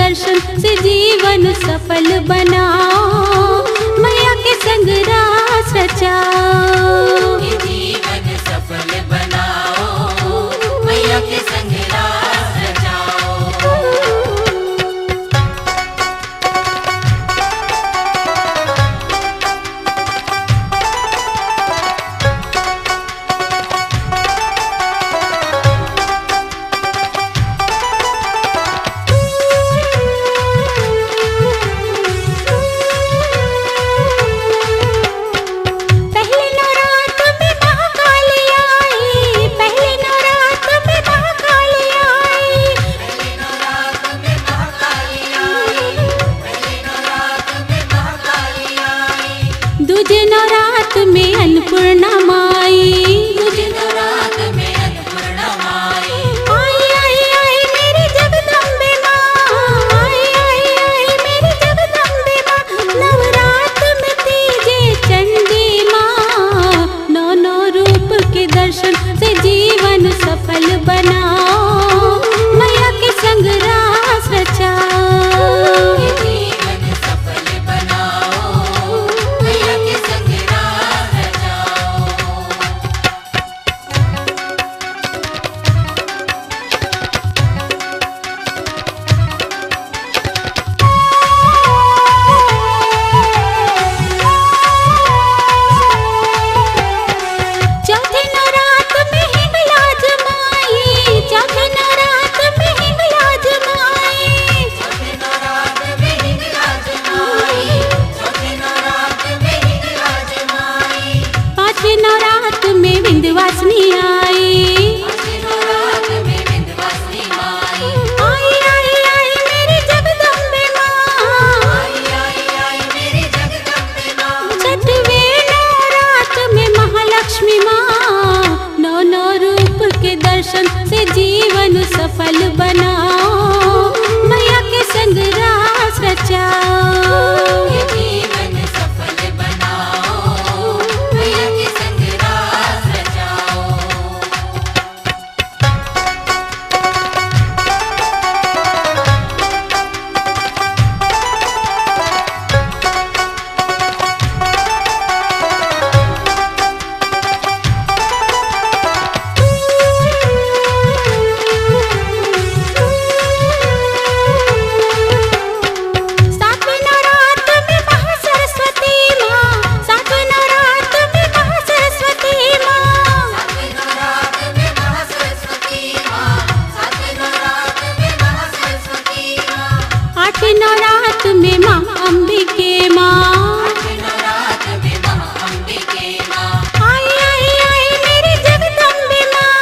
दर्शन से जीवन सफल बनाओ, मैया के संग रास रचाओ। जीवन सफल बनाओ, मैया के संग रास रचाओ। दूजे नवरात में अन्नपूर्णा माई, दूजे नवरात में अन्नपूर्णा माई। आई आई आई मेरी जगदम्बे माँ, आई आई आई मेरी जगदम्बे माँ। नवरात में तीजे चंडी माँ, नौ नौ रूप के दर्शन से जीवन सफल बनाओ, मैया के संग रास रचाओ। जीवन सफल बनाओ, मैया के संग रास रचाओ। चौथे नवरात में हिंगलाज माई, चौथे नवरात में हिंगलाज माई। चौथे नवरात में हिंगलाज माई, चौथे नवरात में हिंगलाज माई। पांचवे नवरात में विंध्यवासिनी आई, पांचवे नवरात में विंध्यवासिनी माई। आई आई आई मेरी जगदम्बे माँ। आई आई आई मेरी जगदम्बे माँ। छठवें नवरात में महालक्ष्मी माँ, नौ नौ रूप के दर्शन से जीवन सफल बनाओ, मैया के संग रास रचाओ। जीवन सफल बनाओ, मैया के संग रास रचाओ। सातवें नवरात में महासरस्वती माँ, सातवें नवरात में महासरस्वती माँ। सातवें नवरात में महासरस्वती माँ, सातवें नवरात में महासरस्वती माँ। आठवें नवरात में माँ अंबिके माँ, आठवें नवरात में महाअंबिके माँ। आई आई आई मेरी जगदम्बे माँ।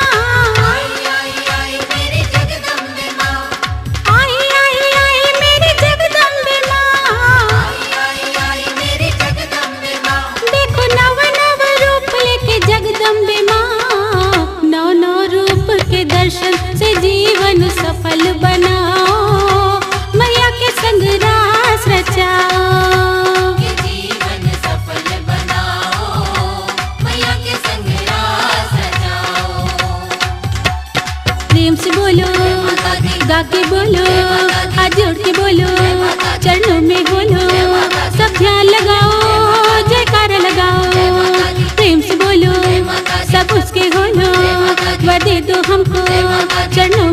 आई आई आई मेरी जगदम्बे माँ। आई आई आई मेरी जगदम्बे माँ। आई आई आई मेरी जगदम्बे माँ। देखो नव नव रूप लेके जगदम्बे माँ, नौ नौ रूप के दर्शन से जीवन सफल बनाओ, मैया के संग रास रचाओ। जीवन सफल बनाओ, मैया के संग रास रचाओ। प्रेम से बोलो, गा के बोलो, हाथ जोड़ के बोलो, चरणों में बोलो, सब ध्यान लगाओ, जयकारा लगाओ। प्रेम से बोलो, सब उसके बोलो, वर दे दो हमको, चरणों